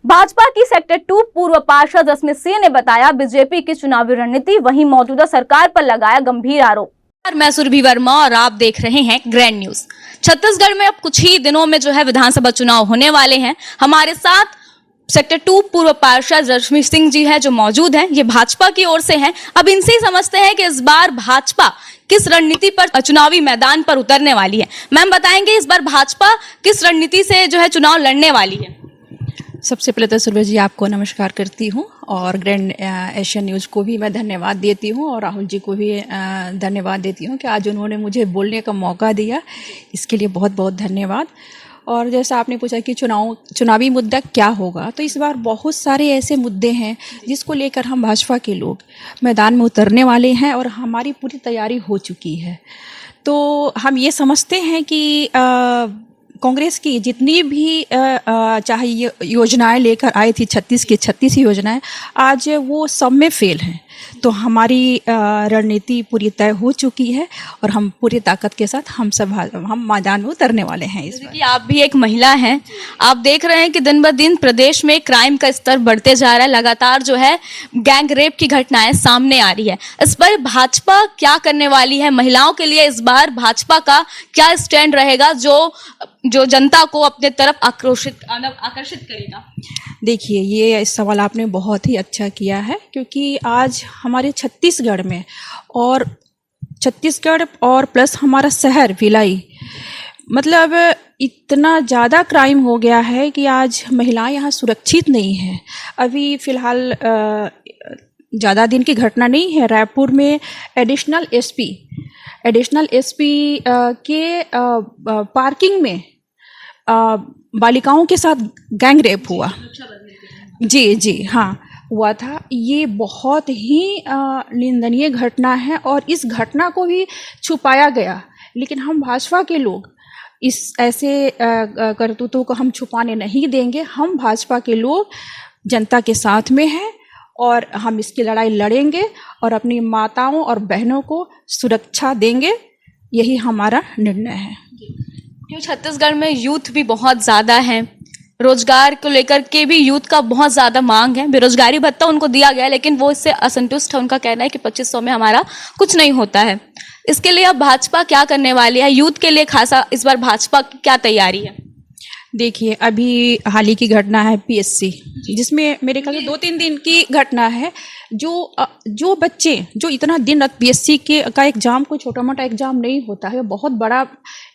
भाजपा की सेक्टर 2 पूर्व पार्षद रश्मि सिंह ने बताया बीजेपी की चुनावी रणनीति, वहीं मौजूदा सरकार पर लगाया गंभीर आरोप। मैं सुरभि वर्मा और आप देख रहे हैं ग्रैंड न्यूज। छत्तीसगढ़ में अब कुछ ही दिनों में विधानसभा चुनाव होने वाले हैं। हमारे साथ सेक्टर 2 पूर्व पार्षद रश्मि सिंह जी है जो मौजूद हैं। ये भाजपा की ओर से हैं। अब इनसे ही समझते हैं कि इस बार भाजपा किस रणनीति पर चुनावी मैदान पर उतरने वाली है। मैम बताएंगे इस बार भाजपा किस रणनीति से चुनाव लड़ने वाली है। सबसे पहले तो सुरभि जी आपको नमस्कार करती हूँ और ग्रैंड एशियन न्यूज़ को भी मैं धन्यवाद देती हूँ और राहुल जी को भी धन्यवाद देती हूँ कि आज उन्होंने मुझे बोलने का मौका दिया, इसके लिए बहुत बहुत धन्यवाद। और जैसा आपने पूछा कि चुनावी मुद्दा क्या होगा, तो इस बार बहुत सारे ऐसे मुद्दे हैं जिसको लेकर हम भाजपा के लोग मैदान में उतरने वाले हैं और हमारी पूरी तैयारी हो चुकी है। तो हम ये समझते हैं कि कांग्रेस की जितनी भी चाहे ये योजनाएं लेकर आई थी 36 की 36 योजनाएं, आज वो सब में फेल हैं। तो हमारी रणनीति पूरी तय हो चुकी है और हम पूरी ताकत के साथ हम मैदान में उतरने वाले हैं। इस कि आप भी एक महिला हैं, आप देख रहे हैं कि दिन ब दिन प्रदेश में क्राइम का स्तर बढ़ते जा रहा है। लगातार गैंग रेप की घटनाएं सामने आ रही है। इस पर भाजपा क्या करने वाली है? महिलाओं के लिए इस बार भाजपा का क्या स्टैंड रहेगा जो जनता को अपने तरफ आकर्षित करेगा? देखिए, ये सवाल आपने बहुत ही अच्छा किया है, क्योंकि आज हमारे छत्तीसगढ़ और प्लस हमारा शहर भिलाई, मतलब इतना ज़्यादा क्राइम हो गया है कि आज महिलाएं यहाँ सुरक्षित नहीं हैं। अभी फ़िलहाल ज़्यादा दिन की घटना नहीं है, रायपुर में एडिशनल एसपी के पार्किंग में बालिकाओं के साथ गैंग रेप हुआ। जी हाँ, हुआ था। ये बहुत ही निंदनीय घटना है और इस घटना को भी छुपाया गया, लेकिन हम भाजपा के लोग इस ऐसे करतूतों को हम छुपाने नहीं देंगे। हम भाजपा के लोग जनता के साथ में हैं और हम इसकी लड़ाई लड़ेंगे और अपनी माताओं और बहनों को सुरक्षा देंगे। यही हमारा निर्णय है। क्यों छत्तीसगढ़ में यूथ भी बहुत ज़्यादा है, रोजगार को लेकर के भी यूथ का बहुत ज़्यादा मांग है। बेरोजगारी भत्ता उनको दिया गया, लेकिन वो इससे असंतुष्ट है। उनका कहना है कि 2500 में हमारा कुछ नहीं होता है। इसके लिए अब भाजपा क्या करने वाली है? यूथ के लिए खासा इस बार भाजपा की क्या तैयारी है? देखिए, अभी हाल ही की घटना है पीएससी, जिसमें मेरे ख्याल से 2-3 दिन की घटना है। जो बच्चे जो इतना दिन रात पीएससी का एग्ज़ाम कोई छोटा मोटा एग्ज़ाम नहीं होता है, बहुत बड़ा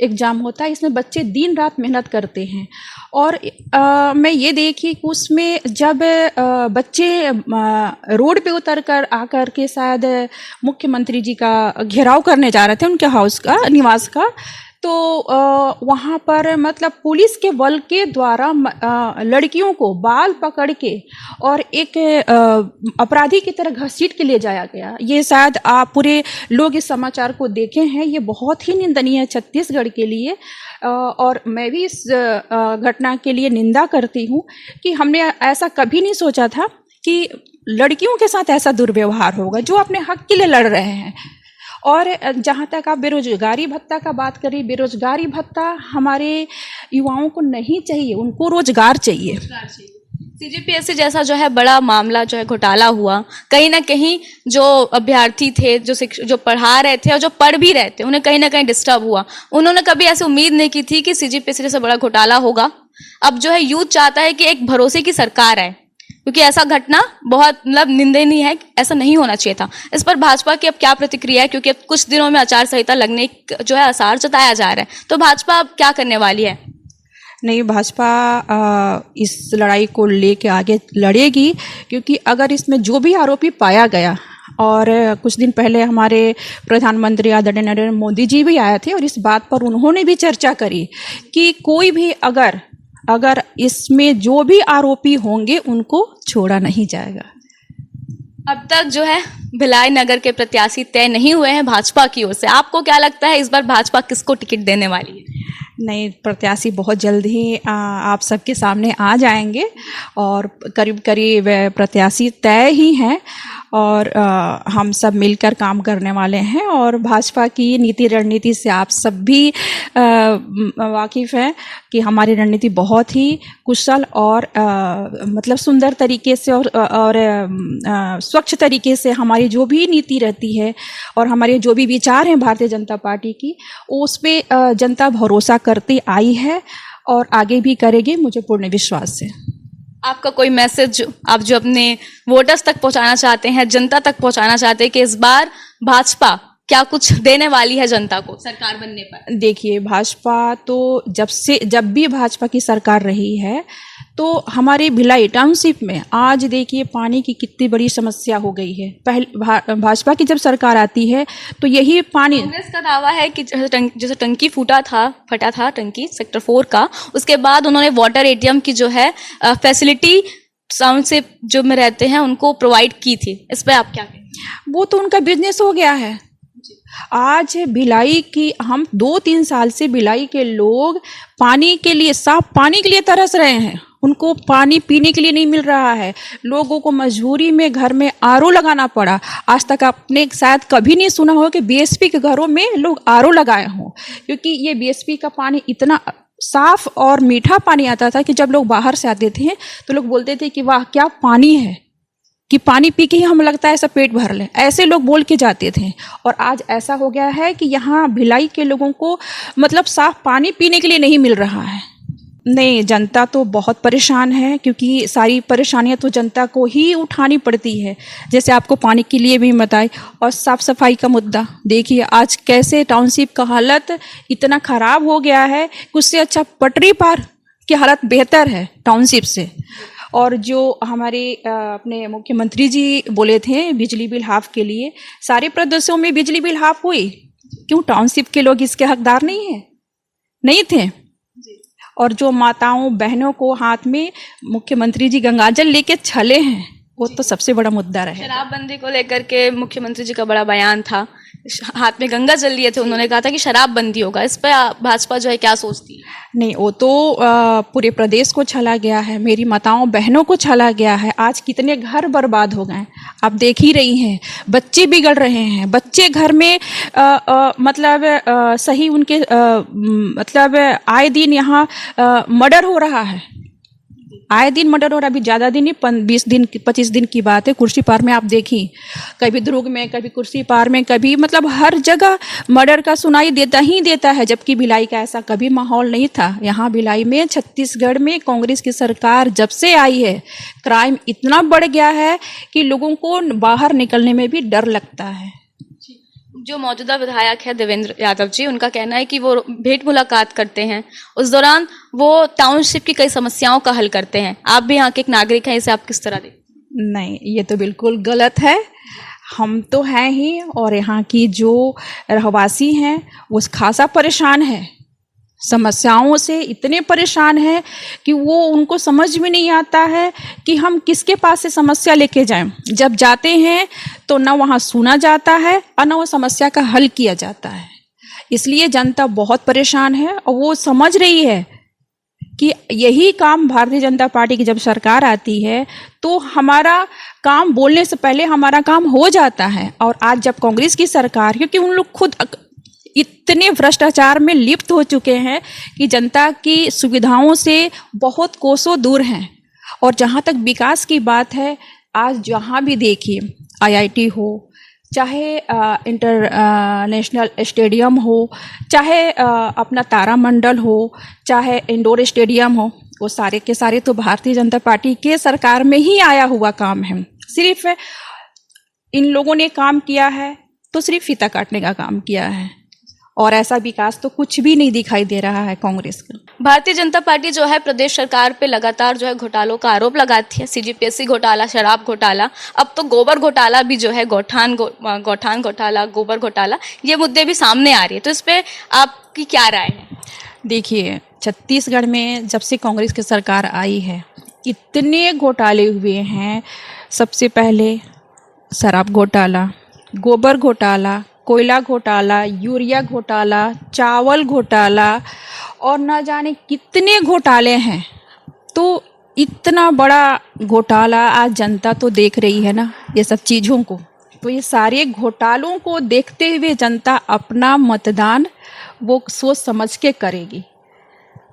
एग्ज़ाम होता है। इसमें बच्चे दिन रात मेहनत करते हैं और मैं ये देखी कि उसमें जब बच्चे रोड पे उतर कर आकर के शायद मुख्यमंत्री जी का घेराव करने जा रहे थे, उनके हाउस का, निवास का, तो वहाँ पर मतलब पुलिस के बल के द्वारा लड़कियों को बाल पकड़ के और एक अपराधी की तरह घसीट के ले जाया गया। ये शायद आप पूरे लोग इस समाचार को देखे हैं। ये बहुत ही निंदनीय है छत्तीसगढ़ के लिए और मैं भी इस घटना के लिए निंदा करती हूँ कि हमने ऐसा कभी नहीं सोचा था कि लड़कियों के साथ ऐसा दुर्व्यवहार होगा जो अपने हक के लिए लड़ रहे हैं। और जहाँ तक आप बेरोजगारी भत्ता का बात करें, बेरोजगारी भत्ता हमारे युवाओं को नहीं चाहिए, उनको रोजगार चाहिए। सीजीपीएससी जैसा बड़ा मामला घोटाला हुआ, कहीं ना कहीं जो अभ्यर्थी थे जो पढ़ा रहे थे और जो पढ़ भी रहे थे, उन्हें कहीं ना कहीं डिस्टर्ब हुआ। उन्होंने कभी ऐसी उम्मीद नहीं की थी कि सीजीपीएससी जैसा बड़ा घोटाला होगा। अब यूथ चाहता है कि एक भरोसे की सरकार आए, क्योंकि ऐसा घटना बहुत निंदनीय है, ऐसा नहीं होना चाहिए था। इस पर भाजपा की अब क्या प्रतिक्रिया है? क्योंकि अब कुछ दिनों में आचार संहिता लगने आसार जताया जा रहा है, तो भाजपा अब क्या करने वाली है? नहीं, भाजपा इस लड़ाई को लेके आगे लड़ेगी, क्योंकि अगर इसमें जो भी आरोपी पाया गया, और कुछ दिन पहले हमारे प्रधानमंत्री आदरणीय नरेंद्र मोदी जी भी आए थे और इस बात पर उन्होंने भी चर्चा करी कि कोई भी अगर इसमें जो भी आरोपी होंगे उनको छोड़ा नहीं जाएगा। अब तक भिलाई नगर के प्रत्याशी तय नहीं हुए हैं भाजपा की ओर से। आपको क्या लगता है इस बार भाजपा किसको टिकट देने वाली है? नए प्रत्याशी बहुत जल्द ही आप सबके सामने आ जाएंगे और करीब करीब प्रत्याशी तय ही हैं और हम सब मिलकर काम करने वाले हैं और भाजपा की नीति रणनीति से आप सब भी वाकिफ़ हैं कि हमारी रणनीति बहुत ही कुशल और मतलब सुंदर तरीके से और स्वच्छ तरीके से हमारी जो भी नीति रहती है और हमारे जो भी विचार हैं भारतीय जनता पार्टी की उस पर जनता भरोसा करती आई है और आगे भी करेगी, मुझे पूर्ण विश्वास है। आपका कोई मैसेज आप जो अपने वोटर्स तक पहुंचाना चाहते हैं, जनता तक पहुंचाना चाहते हैं कि इस बार भाजपा क्या कुछ देने वाली है जनता को सरकार बनने पर? देखिए, भाजपा तो जब भी भाजपा की सरकार रही है तो हमारे भिलाई टाउनशिप में आज देखिए पानी की कितनी बड़ी समस्या हो गई है। पहले भाजपा की जब सरकार आती है तो यही पानी, कांग्रेस का दावा है कि जैसे टंकी फटा था टंकी सेक्टर 4 का, उसके बाद उन्होंने वाटर एटीएम की जो है फैसिलिटी टाउनशिप जो में रहते हैं उनको प्रोवाइड की थी। इस पर आप क्या कहें? वो तो उनका बिजनेस हो गया है। आज भिलाई की हम 2-3 साल से भिलाई के लोग पानी के लिए, साफ पानी के लिए तरस रहे हैं। उनको पानी पीने के लिए नहीं मिल रहा है। लोगों को मजबूरी में घर में आरओ लगाना पड़ा। आज तक आपने शायद कभी नहीं सुना हो कि बीएसपी के घरों में लोग आरओ लगाए हों, क्योंकि ये बीएसपी का पानी इतना साफ और मीठा पानी आता था कि जब लोग बाहर से आते थे तो लोग बोलते थे कि वाह क्या पानी है, कि पानी पी के ही हमें लगता है ऐसा पेट भर ले, ऐसे लोग बोल के जाते थे। और आज ऐसा हो गया है कि यहाँ भिलाई के लोगों को मतलब साफ पानी पीने के लिए नहीं मिल रहा है। नहीं, जनता तो बहुत परेशान है, क्योंकि सारी परेशानियां तो जनता को ही उठानी पड़ती है। जैसे आपको पानी के लिए भी बताई, और साफ सफाई का मुद्दा देखिए आज कैसे टाउनशिप का हालत इतना ख़राब हो गया है। उससे अच्छा पटरी पार की हालत बेहतर है टाउनशिप से। और जो हमारे अपने मुख्यमंत्री जी बोले थे बिजली बिल हाफ के लिए, सारे प्रदेशों में बिजली बिल हाफ हुई, क्यों टाउनशिप के लोग इसके हकदार नहीं थे। और जो माताओं बहनों को हाथ में मुख्यमंत्री जी गंगाजल लेके चले हैं, वो तो सबसे बड़ा मुद्दा रहे। शराबबंदी को लेकर के मुख्यमंत्री जी का बड़ा बयान था, हाथ में गंगा जल लिए थे, उन्होंने कहा था कि शराबबंदी होगा। इस पर भाजपा जो है क्या सोचती है? नहीं, वो तो पूरे प्रदेश को छला गया है, मेरी माताओं बहनों को छला गया है। आज कितने घर बर्बाद हो गए, आप देख ही रही हैं। बच्चे बिगड़ रहे हैं, बच्चे घर में सही उनके मतलब आए दिन यहाँ मर्डर हो रहा है, आए दिन मर्डर हो रहा है। अभी ज़्यादा दिन नहीं, 20 दिन 25 दिन की बात है। कुर्सी पार में आप देखी, कभी दुर्ग में, कभी कुर्सी पार में, कभी मतलब हर जगह मर्डर का सुनाई देता है। जबकि भिलाई का ऐसा कभी माहौल नहीं था। यहाँ भिलाई में, छत्तीसगढ़ में कांग्रेस की सरकार जब से आई है, क्राइम इतना बढ़ गया है कि लोगों को बाहर निकलने में भी डर लगता है। जो मौजूदा विधायक है देवेंद्र यादव जी, उनका कहना है कि वो भेंट मुलाकात करते हैं, उस दौरान वो टाउनशिप की कई समस्याओं का हल करते हैं। आप भी यहाँ के एक नागरिक हैं, इसे आप किस तरह देखते? नहीं, ये तो बिल्कुल गलत है। हम तो हैं ही, और यहाँ की जो रहवासी हैं वो खासा परेशान है, समस्याओं से इतने परेशान है कि वो उनको समझ में नहीं आता है कि हम किसके पास से समस्या लेके जाएं। जब जाते हैं तो ना वहाँ सुना जाता है और ना वो समस्या का हल किया जाता है। इसलिए जनता बहुत परेशान है, और वो समझ रही है कि यही काम भारतीय जनता पार्टी की जब सरकार आती है तो हमारा काम बोलने से पहले हमारा काम हो जाता है। और आज जब कांग्रेस की सरकार, क्योंकि उन लोग खुद इतने भ्रष्टाचार में लिप्त हो चुके हैं कि जनता की सुविधाओं से बहुत कोसों दूर हैं। और जहाँ तक विकास की बात है, आज जहाँ भी देखिए, आईआईटी हो, चाहे इंटरनेशनल स्टेडियम हो, चाहे अपना तारामंडल हो, चाहे इंडोर स्टेडियम हो, वो सारे के सारे तो भारतीय जनता पार्टी के सरकार में ही आया हुआ काम है। सिर्फ इन लोगों ने काम किया है तो सिर्फ फीता काटने का काम किया है, और ऐसा विकास तो कुछ भी नहीं दिखाई दे रहा है कांग्रेस का। भारतीय जनता पार्टी जो है प्रदेश सरकार पे लगातार जो है घोटालों का आरोप लगाती है, सीजीपीएससी घोटाला, शराब घोटाला, अब तो गोबर घोटाला भी जो है, गौठान घोटाला, गोबर घोटाला, ये मुद्दे भी सामने आ रही है। तो इस पर आपकी क्या राय है? देखिए, छत्तीसगढ़ में जब से कांग्रेस की सरकार आई है इतने घोटाले हुए हैं। सबसे पहले शराब घोटाला, गोबर घोटाला, कोयला घोटाला, यूरिया घोटाला, चावल घोटाला और ना जाने कितने घोटाले हैं। तो इतना बड़ा घोटाला आज जनता तो देख रही है ना ये सब चीज़ों को। तो ये सारे घोटालों को देखते हुए जनता अपना मतदान वो सोच समझ के करेगी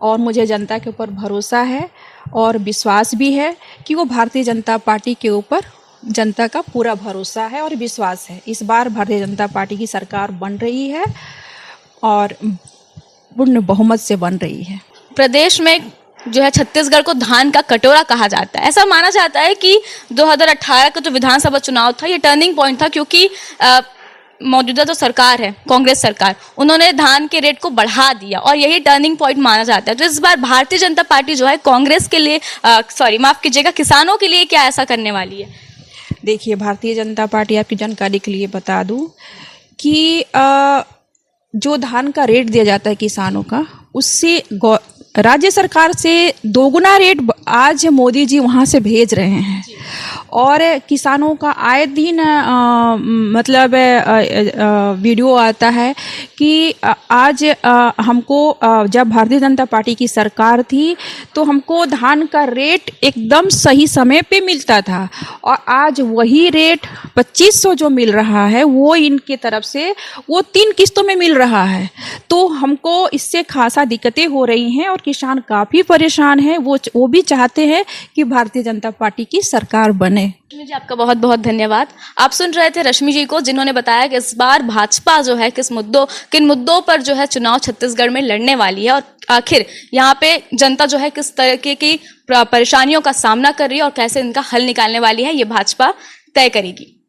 और मुझे जनता के ऊपर भरोसा है और विश्वास भी है कि वो भारतीय जनता पार्टी के ऊपर जनता का पूरा भरोसा है और विश्वास है। इस बार भारतीय जनता पार्टी की सरकार बन रही है और पूर्ण बहुमत से बन रही है। प्रदेश में जो है छत्तीसगढ़ को धान का कटोरा कहा जाता है। ऐसा माना जाता है कि 2018 का जो विधानसभा चुनाव था ये टर्निंग पॉइंट था, क्योंकि मौजूदा जो सरकार है कांग्रेस सरकार, उन्होंने धान के रेट को बढ़ा दिया और यही टर्निंग पॉइंट माना जाता है। तो इस बार भारतीय जनता पार्टी जो है कांग्रेस के लिए माफ कीजिएगा, किसानों के लिए क्या ऐसा करने वाली है? देखिए, भारतीय जनता पार्टी, आपकी जानकारी के लिए बता दूं कि जो धान का रेट दिया जाता है किसानों का, उससे राज्य सरकार से दोगुना रेट आज मोदी जी वहाँ से भेज रहे हैं और किसानों का आए दिन मतलब वीडियो आता है कि आज हमको जब भारतीय जनता पार्टी की सरकार थी तो हमको धान का रेट एकदम सही समय पे मिलता था और आज वही रेट 2500 जो मिल रहा है वो इनके तरफ से वो 3 किस्तों में मिल रहा है। तो हमको इससे खासा दिक्कतें हो रही हैं और किसान काफ़ी परेशान हैं। वो भी चाहते हैं कि भारतीय जनता पार्टी की सरकार बने। रश्मि जी, आपका बहुत बहुत धन्यवाद। आप सुन रहे थे रश्मि जी को, जिन्होंने बताया कि इस बार भाजपा जो है किन मुद्दों पर जो है चुनाव छत्तीसगढ़ में लड़ने वाली है और आखिर यहाँ पे जनता जो है किस तरह की परेशानियों का सामना कर रही है और कैसे इनका हल निकालने वाली है, ये भाजपा तय करेगी।